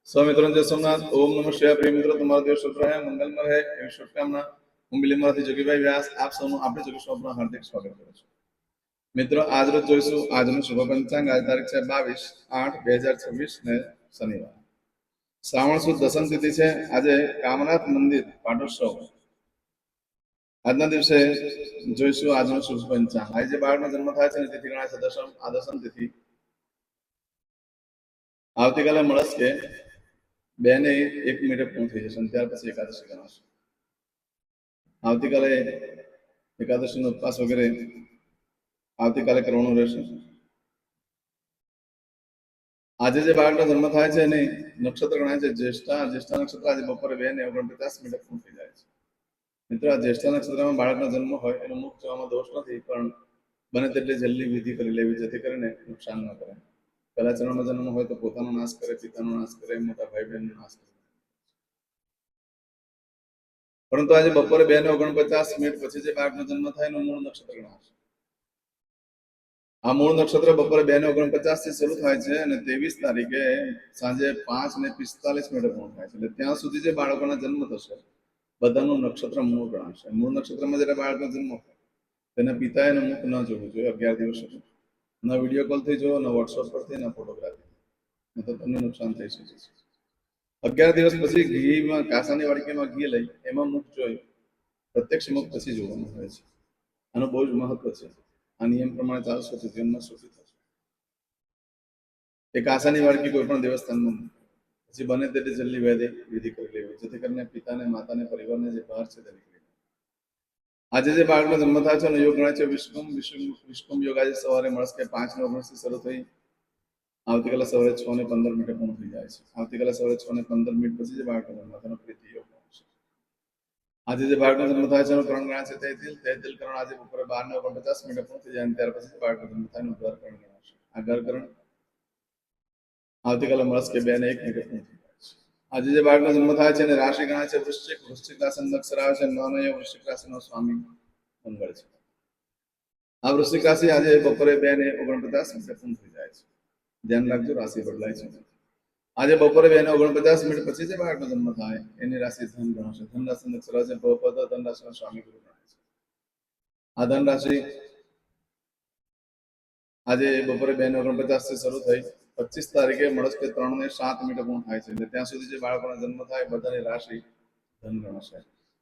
સ્વામિત્રણ જય સોમનાથ. ઓમ નમઃ શિવાય. પ્રિય મિત્રો, તમારો દિવસ શુભ રહે, મંગલમય રહે એવી શુભકામના હું બિલીમરાથી જોગીભાઈ વ્યાસ આપ સૌનું આપણી જોગી શોપમાં હાર્દિક સ્વાગત કરું છું. મિત્રો, આજરોજ જોઈશું આજનું શુભ પંચાંગ. આજ તારીખ છે 22/8/2026 ને શનિવાર. શ્રાવણ સુદ દસમ તિથિ છે. આજે કામનાથ મંદિર પાટોત્સવ. આજના દિવસે જોઈશું આજનું શુભ પંચાંગ. આજે જે બાળકનો જન્મ થાય છે તિથિ ગણાય છે દસમ. આ દસમ તિથિ આવતીકાલે મળશે કે 2:01 પૂર્ણ થઈ જશે, ત્યાર પછી એકાદશી ગણાશે. આવતીકાલે એકાદશીનો ઉપવાસ વગેરે આવતીકાલે કરવાનો રહેશે. આજે જે બાળકનો જન્મ થાય છે એની નક્ષત્ર ગણાય છે જ્યેષ્ઠા. જ્યેષ્ઠા નક્ષત્ર આજે બપોરે 2:49 પૂર્ણ થઈ જાય છે. મિત્રો, આ જ્યેષ્ઠા નક્ષત્રમાં બાળકનો જન્મ હોય એનો મુખ જોવામાં દોષ નથી, પણ બને તેટલી જલ્દી વિધિ કરી લેવી, જેથી કરીને નુકસાન ન કરે. પહેલા ચરણમાં જન્મ હોય તો પોતાનો નાશ કરે, પિતાનો નાશ કરે, મોટા ભાઈ બહેનનો નાશ કરે. પરંતુ આજે બપોરે 2:49 પછી જે બાળકનો જન્મ થાય એનું મૂળ નક્ષત્ર ગણાશે. આ મૂળ નક્ષત્ર બપોરે 2:49 થી શરૂ થાય છે અને 23 તારીખે સાંજે 5:45 પૂર્ણ થાય છે. એટલે ત્યાં સુધી જે બાળકોના જન્મ થશે બધાનું નક્ષત્ર મૂળ ગણાશે. મૂળ નક્ષત્રમાં જયારે બાળકનો જન્મ થાય તેના પિતાએ એનું મુખ ન જોવું જોઈએ 11 દિવસ સુધી. ન વિડીયો કોલથી જુઓ, ન વોટ્સઅપ પરથી, ન ફોટોગ્રાફી, ન તો તમને નુકસાન થઈ શકે છે. 11 દિવસ પછી ઘીમાં, કાંસાની વાડકીમાં ઘી લઈ એમાં મુખ જોઈ પ્રત્યક્ષ મુખ પછી જોવાનું હોય છે. આનું બહુ જ મહત્વ છે. આ નિયમ પ્રમાણે ચાલશો તો જીવનમાં સુખી થશે. એ કાંસાની વાડકી કોઈ પણ દેવસ્થાનમાં પછી બને તેટલી જલ્દી વિધિ કરી લેવી, જેથી કરીને પિતાને, માતાને, પરિવારને જે બહાર છે તે નીકળી. આજે જે બાળકનો જન્મ થાય છે એનો યોગ ગણાય છે વિષ્કુમ યોગ. આજે સવારે મળશે 5:19 થી શરૂ થઈ આવતીકાલે સવારે 6:15 પૂર્ણ થઈ જાય છે. આવતીકાલે સવારે 6:15 પછી જે બાળકનો જન્મ થાય એનો પ્રીતિ યોગ છે. આજે જે બાળકનો જન્મ થાય છે એનો કરણ ગણાય છે તૈતિલ કરણ. આજે બપોરે 12:49 પૂર્ણ થઈ જાય ત્યાર પછી બાળકનો જન્મ થાય એનું ઘર કરણ ગણાશે. આ ઘર કરણ આવતીકાલે મળશે કે 2:01 પૂર્ણ થઈ જાય છે. આજે જે બાળકનો જન્મ થાય છે એને રાશિ ગણાય છે વૃશ્ચિક. વૃશ્ચિક રાશિ અક્ષર આવે છે નવનય. વૃશ્ચિક રાશિનો સ્વામી મંગળ છે. આ વૃશ્ચિક રાશિ આજે બપોરે 2:49 પૂર્ણ થઈ જાય છે. ધ્યાન રાખજો, રાશિ બદલાય છે. આજે બપોરે 2:49 પછી જે બાળકનો જન્મ થાય એની રાશિ ધન ગણાશે. ધન રાશિ અક્ષર છે ભવપદ. ધન રાશિનો સ્વામી ગુરુ ગણાય છે. આ ધન રાશિ આજે બપોરે 2:49 થી શરૂ થઈ 25 તારીખે મળસ્કે 3:07 પૂર્ણ થાય છે. એટલે ત્યાં સુધી જે બાળકોનો જન્મ થાય બધાની રાશિ ધન ગણાશે.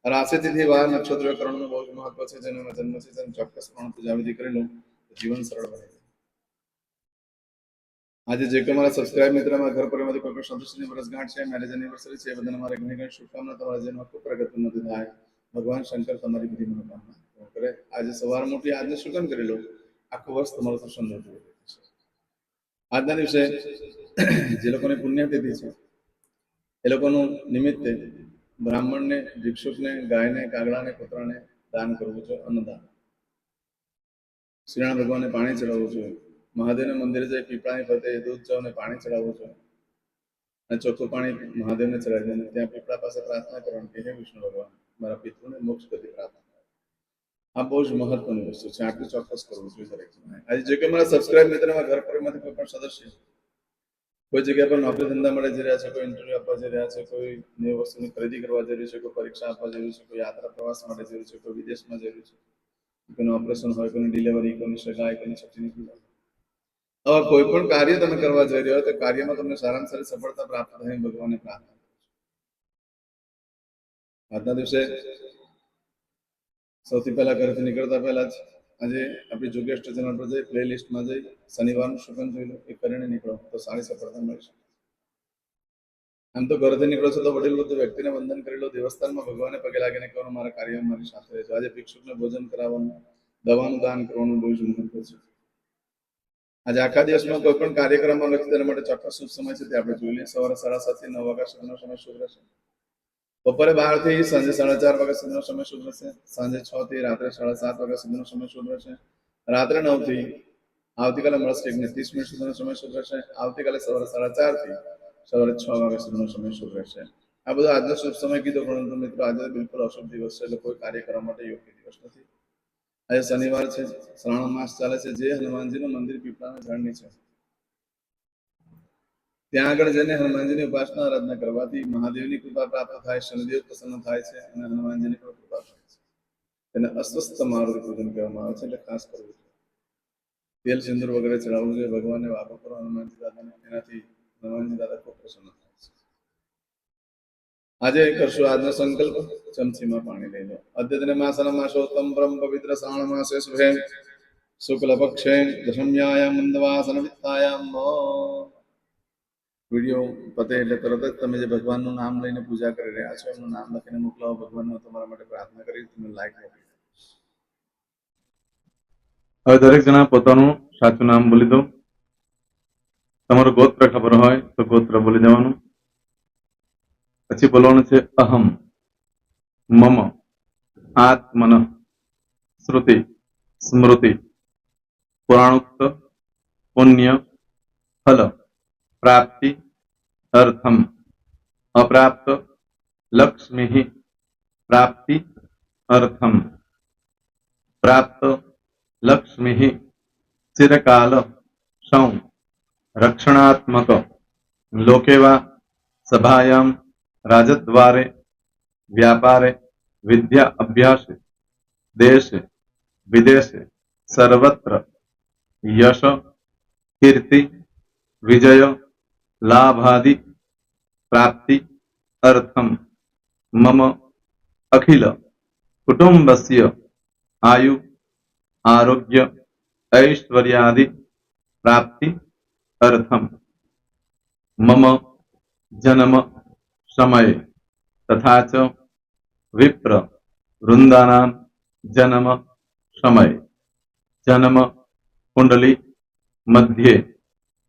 રાશિથી વાર નક્ષત્ર કરણનું બહુ જ મહત્વ છે. જેનો જન્મ છે તેને ચોક્કસ પ્રમાણે પૂજા વિધિ કરી લો, જીવન સરળ બને. આજે જે કે મારા સબસ્ક્રાઇબ મિત્રમાં ઘર પરિવારમાંથી કોઈ પણ સદસ્યની વર્ષગાંઠ છે, મેરેજ એનિવર્સરી છે, બધાને મારે ઘણી ઘણી શુભકામના. તમારા જીવનમાં ખૂબ પ્રગતિ નથી થાય. ભગવાન શંકર તમારી બધી મનોકામના કરે. આજે સવાર મોટી આજને શું કામ કરી લો, આખું વર્ષ તમારું તો સુંદર થશે. આજના દિવસે જે લોકોની પુણ્યતિથિ છે એ લોકોનું નિમિત્તે બ્રાહ્મણને, ભિક્ષુકને, ગાયને, કાગડાને, કૂતરાને દાન કરવું જોઈએ. અન્નદાન. શ્રીરામ ભગવાનને પાણી ચડાવવું જોઈએ. મહાદેવના મંદિરે જઈ પીપળાની ફરતે દૂધ, જવ અને પાણી ચડાવવું જોઈએ. અને ચોખ્ખું પાણી મહાદેવને ચડાવી દે. ત્યાં પીપળા પાસે પ્રાર્થના કરવાની કે હે વિષ્ણુ ભગવાન, મારા પિતૃને મોક્ષ ગતિ પ્રાપ્ત. આ બહુ જ મહત્વની વસ્તુ છે. આટલું ચોક્કસ કરવું જોઈએ દરેક જણાએ. આજે જો કે મારા સબસ્ક્રાઇબ મિત્રમાં ઘર પરિવારમાંથી કોઈ પણ સદસ્ય કોઈ જગ્યા પર નોકરી ધંધા મળે જઈ રહ્યા છે, કોઈ ઇન્ટરવ્યુ આપવા જઈ રહ્યા છે, કોઈ નવી વસ્તુની ખરીદી કરવા જઈ રહ્યું છે, કોઈ પરીક્ષા આપવા જઈ રહ્યું છે, કોઈ યાત્રા પ્રવાસ માટે જઈ રહ્યું છે, કોઈ વિદેશમાં જઈ રહ્યું છે, કોઈનું ઓપરેશન હોય, કોઈની ડિલિવરી, કોઈની સગાઈ, કોઈની સબ્જીની પૂજા. હવે કોઈ પણ કાર્ય તમે કરવા જઈ રહ્યા હોય તો કાર્યમાં તમને સારામાં સારી સફળતા પ્રાપ્ત થાય ભગવાનને પ્રાર્થના. આજના દિવસે સૌથી પહેલા ઘરેથી નીકળતા પહેલા જ આજે આપણી જોગેસ્ટ ચેનલ પર જઈ પ્લે લિસ્ટમાં જઈ શનિવારનું શુકન જોઈ લો, એ કરીને નીકળો તો સારી સફળતા મળશે. આમ તો ઘરેથી નીકળો છો તો વડીલ વૃદ્ધ વ્યક્તિને વંદન કરી લો, દેવસ્થાનમાં ભગવાનને પગે લાગીને કહેવાનું મારા કાર્યમાં મારી સાથે રહેજો. આજે ભિક્ષુકને ભોજન કરાવવાનું, દવાનું દાન કરવાનું બહુ જ મહત્વ છે. આજે આખા દિવસમાં કોઈ પણ કાર્યક્રમમાં લખી તેના માટે ચોક્કસ શુભ સમય છે તે આપણે જોઈ લઈએ. સવારે 7:30 થી 9 વાગ્યા સુધીનો સમય શુભ રહેશે. બપોરે 12 થી સાંજે 4:30 વાગ્યા સુધીનો સમય શુભ રહેશે. સાંજે 6 થી રાત્રે 7:30 વાગ્યા સુધીનો સમય શુભ રહેશે. રાત્રે 9 થી આવતીકાલે મળશે 1:30 સુધીનો સમય શુભ રહેશે. આવતીકાલે સવારે 4:30 થી સવારે 6 વાગ્યા સુધીનો સમય શુભ રહેશે. આ બધો આજનો શુભ સમય કીધો, પરંતુ મિત્રો આજે બિલકુલ અશુભ દિવસ છે. એટલે કોઈ કાર્ય કરવા માટે યોગ્ય દિવસ નથી. આજે શનિવાર છે, શ્રાવણ માસ ચાલે છે. જે હનુમાનજીનું મંદિર પીપળાના ઝાડ નીચે ત્યાં આગળ જઈને હનુમાનજીની ઉપાસના આરાધના કરવાથી મહાદેવની કૃપા પ્રાપ્ત થાય, શનિદેવ પ્રસન્ન થાય છે અને હનુમાનજીની પણ કૃપા થાય છે. તેને અસ્વસ્થ મારુતિ પૂજન કહેવામાં આવે છે. એટલે ખાસ કરવું જોઈએ. તેલ સિંદૂર વગેરે ચડાવવું જોઈએ, ભગવાનને વાપો કરો હનુમાનજી દાદાને, એનાથી હનુમાનજી દાદા ખૂબ પ્રસન્ન થાય છે. આજે કરશું આજનો સંકલ્પ. ચમચીમાં પાણી લઈ લો. અદ્યતને માસન માસોત્તમ બ્રહ્મ પવિત્ર શ્રાવણ માસે શુભે શુક્લ પક્ષે દશમ્યાયામ મંદવાસન વિત્તાયામ વિડીયો પતે એટલે તરત જ તમે જે ભગવાનનું નામ લઈને પૂજા કરી રહ્યા છો એમનું નામ લખીને મોકલાવો. ભગવાનને તમારા માટે પ્રાર્થના કરી તમે લાઈક મોકલી. હવે દરેક જણા પોતાનું સાચું નામ બોલી દો. તમારું ગોત્ર ખબર હોય તો ગોત્ર બોલી દેવાનું. પછી બોલવાનું છે અહમ, મમ, આત્મન, શ્રુતિ, સ્મૃતિ, પુરાણોક્ત, પુણ્ય, ફલ, પ્રાપ્તિ, અર્થમ, અપ્રાપ્ત, લક્ષ્મી, પ્રાપ્તિ, અર્થમ, પ્રાપ્ત, લક્ષ્મી, ચિરકાલ, સૌ, રક્ષણાત્મક, લોકેવા, સભાયામ, રાજદ્વારે, વ્યાપારે, વિદ્યા અભ્યાસે, દેશે, વિદેશે, સર્વત્ર, યશ, કીર્તિ, વિજય, લાભાદિ, પ્રાપ્તિ, અર્થમ, મમ, અખિલ, કુટુંબસ્ય, આયુ, આરોગ્ય, ऐश्वर्यादि, प्राप्ति, अर्थम, मम, जन्म, समय, तथा च विप्र, वृंदानां, जन्म, समय, जन्म, कुंडली, मध्ये,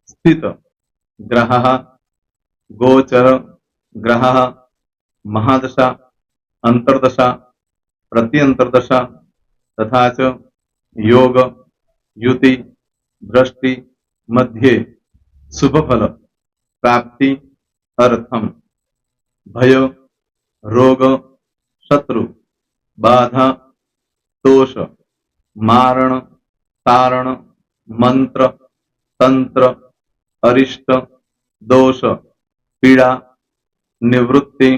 स्थित, ग्रहः, गोचर, ग्रहः, महादशा, अंतर्दशा, प्रत्यंतर्दशा, तथा च योग, युति, दृष्टि, मध्ये, शुभ फल, प्राप्ति, अर्थम, भय, रोग, शत्रु, बाधा, दोष, मारण, तारण, मंत्र, तंत्र, अरिष्ट, दोष, पीड़ा, निवृत्ति,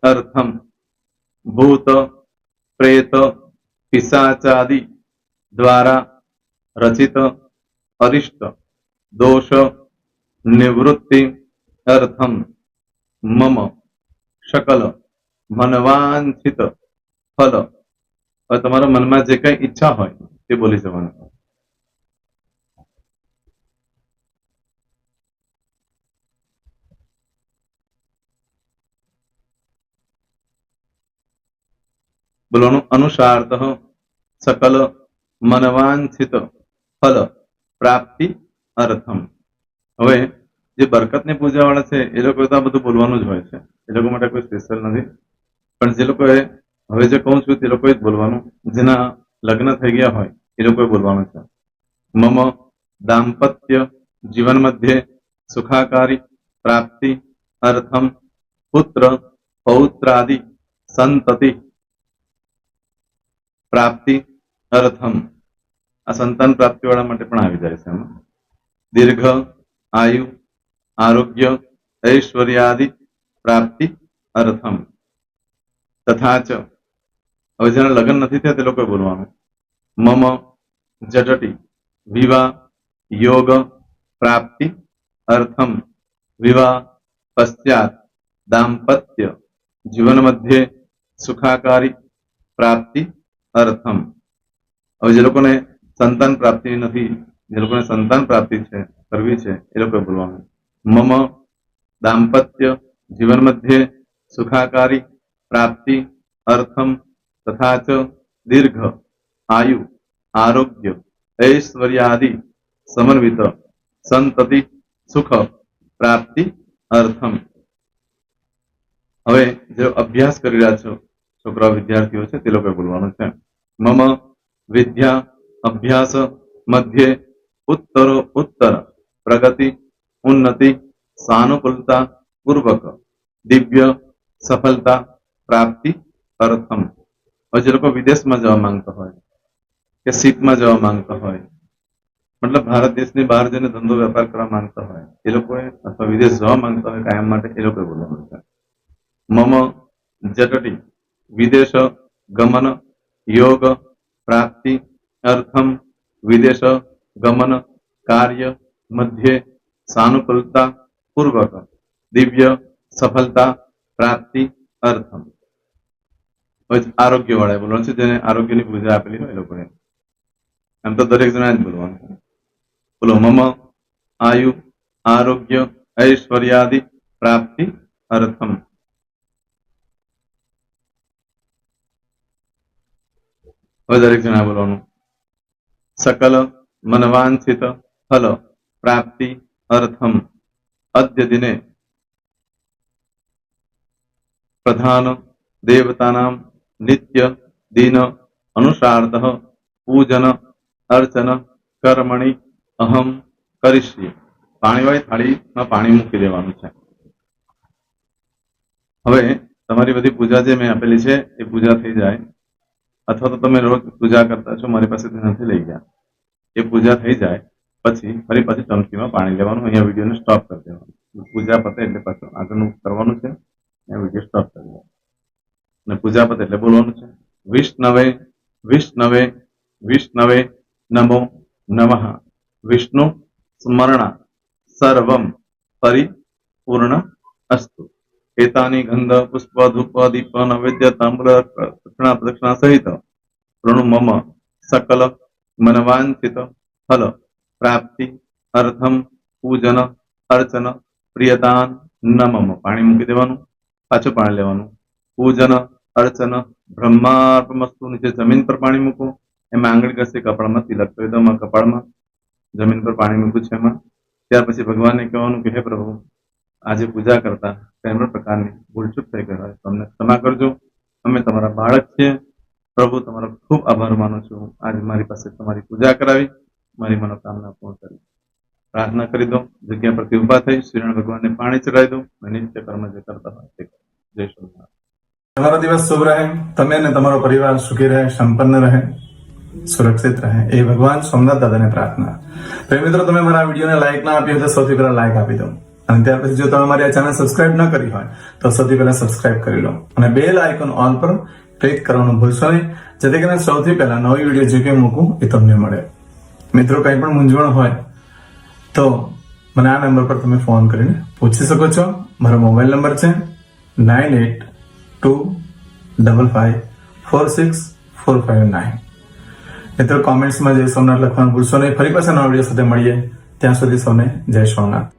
अर्थम, भूत, प्रेत, पिशाचादि द्वारा रचित अरिष्ट दोष निवृत्ति अर्थम मम सकल मनवांछित फल. હવે તમારા મનમાં જે કઈ ઈચ્છા હોય તે બોલી જવાનું. બોલવાનું અનુસારતઃ सकल मनवांछित फल प्राप्ति अर्थम. હવે જે બરકતની પૂજા વાળા છે એ લોકો તો આ બધું બોલવાનું જ હોય છે. એ લોકો માટે કોઈ સ્પેશિયલ નથી. પણ જે લોકોએ હવે જે કહું છું તે લોકોએ જ બોલવાનું. જેના લગ્ન થઈ ગયા હોય એ લોકોએ બોલવાનું છે. મમ દાંપત્ય જીવન મધ્યે સુખાકારી પ્રાપ્તિ અર્થમ પુત્ર પૌત્રાદિ સંતતિ પ્રાપ્તિ અર્થમ. આ સંતાન પ્રાપ્તિ વાળા માટે પણ આવી જાય છે એમાં. દીર્ઘ આયુ આરોગ્ય ઐશ્વર્યાદિ પ્રાપ્તિ અર્થમ. તથા ચ હવે જેના લગ્ન નથી થયા તે લોકોએ બોલવાનું. મમ જટટી વિવાહ યોગ પ્રાપ્તિ અર્થમ વિવાહ પશ્ચાત દાંપત્ય જીવન મધ્યે સુખાકારી પ્રાપ્તિ અર્થમ. હવે જે લોકોને સંતાન પ્રાપ્તિ નથી, જે લોકોને સંતાન પ્રાપ્તિ છે કરવી છે એ લોકોએ બોલવાનું. મમ દાંપત્ય જીવન મધ્યે સુખાકારી પ્રાપ્તિ અર્થમ તથા ચ દીર્ઘ આયુ આરોગ્ય ऐश्वर्यादि समन्वित संतति सुख प्राप्ति अर्थम. હવે જે અભ્યાસ કરી રહ્યા છો છોકરા વિદ્યાર્થીઓ છે તે લોકોએ બોલવાનું છે. મમ વિદ્યા અભ્યાસ મધ્યે ઉત્તરો ઉત્તર પ્રગતિ ઉન્નતિ સાનુકૂલતા પૂર્વક દિવ્ય સફળતા પ્રાપ્તિ અર્થમ. હવે જે લોકો વિદેશમાં જવા માંગતા હોય કે શીપમાં જવા માંગતા હોય મતલબ ભારત દેશની બહાર જઈને ધંધો વેપાર કરવા માંગતા હોય એ લોકોએ અથવા વિદેશ જવા માંગતા હોય કાયમ માટે એ લોકોએ બોલવાનું છે. મમ જટટી વિદેશ ગમન યોગ પ્રાપ્તિ અર્થમ વિદેશ ગમન કાર્ય મધ્યે સાનુકૂળતા પૂર્વક દિવ્ય સફળતા પ્રાપ્તિ અર્થમ. હવે આરોગ્ય વાળા બોલવાનું છે જેને આરોગ્યની પૂજા આપેલી હોય એ લોકોએ. એમ તો દરેક જણા જ બોલવાનું છે. બોલો મમ આયુ આરોગ્ય ઐશ્વર્યાદિ પ્રાપ્તિ અર્થમ. હવે દરેક જણા બોલવાનું. સકલ મનવાંછિત ફલ પ્રાપ્તિ અર્થમ અદ્ય દિને પ્રધાન દેવતાનામ નિત્ય દિન અનુસાર્ધ પૂજન અર્ચન કર્મણિ અહમ કરીશ્યે. પાણીવાળી થાળીમાં પાણી મૂકી દેવાનું છે. હવે તમારી બધી પૂજા જે મેં આપેલી છે એ પૂજા થઈ જાય અથવા તો તમે રોજ પૂજા કરતા છો મારી પાસેથી નથી લઈ ગયા એ પૂજા થઈ જાય પછી ફરી પાછી ચમચીમાં પાણી લેવાનું. અહીંયા વિડીયોને સ્ટોપ કરી દેવાનું. પૂજા પતે એટલે પાછું આગળનું કરવાનું છે. અહીંયા વિડીયો સ્ટોપ કરી દેવાનો અને પૂજા પતે એટલે બોલવાનું છે વિષ્ણવે વિષ્ણવે વિષ્ણવે નમો નમઃ વિષ્ણુ સ્મરણા સર્વમ પરિપૂર્ણ અસ્તુ. એતાની ગંધ પુષ્પ ધૂપ દીપ નૈવેદ્ય તાંબૂલ પ્રદક્ષિણા સહિત પ્રણુ મમ સકલ મનવાંછિત ફલ પ્રાપ્તિ અર્થમ પૂજન અર્ચન પ્રિયદાન નમમ. પાણી મૂકી દેવાનું, પાછું પાણી લેવાનું. પૂજન અર્ચન બ્રહ્માર્પણમસ્તુ. નીચે જમીન પર પાણી મૂકો, એમાં આંગળી ઘસી કપાળમાં તિલક કરી દો. કપાળમાં જમીન પર પાણી મૂક્યું છે એમાં. ત્યાર પછી ભગવાનને કહેવાનું કે હે પ્રભુ આજે પૂજા કરતા કોઈ પણ પ્રકારની ભૂલચૂક થઈ ગઈ હોય તો અમને ક્ષમા કરજો. અમે તમારા બાળક છીએ. પ્રભુ તમારો ખૂબ આભાર માનું છું. આજે મારી પાસે તમારી પૂજા કરાવી, મારી મનોકામના પૂર્ણ કરી. પ્રાર્થના કરી દો. જગ્યા પરથી ઉભા થઈ શ્રીનારાયણ ભગવાનને પાણી ચડાવી દો અને નિત્ય કર્મ જે કરતા હોય તે કરો. જય શ્રી. તમારો દિવસ શુભ રહે. તમે અને તમારો પરિવાર સુખી રહે, સંપન્ન રહે, સુરક્ષિત રહે એ ભગવાન સોમનાથ દાદાને પ્રાર્થના. તો મિત્રો તમે મારા વિડીયોને લાઈક ના આપી હોય તો સૌથી પહેલા લાઈક આપી દો અને ત્યાર પછી જો તમે મારી આ ચેનલ સબસ્ક્રાઇબ ન કરી હોય તો સૌથી પહેલા સબસ્ક્રાઇબ કરી લો અને બેલ આઇકોન ઓલ પર ક્લિક કરવાનું ભૂલશો નહીં, જેથી કરીને સૌથી પહેલા નવી વિડીયો જે કંઈ મૂકું એ તમને મળે. મિત્રો કંઈ પણ મૂંઝવણ હોય તો મને આ નંબર પર તમે ફોન કરીને પૂછી શકો છો. મારો મોબાઈલ નંબર છે 9825546459. મિત્રો કોમેન્ટ્સમાં જય સોમનાથ લખવાનું ભૂલશો નહીં. ફરી પાછા નવા વિડીયો સાથે મળીએ. ત્યાં સુધી સૌને જય સોમનાથ.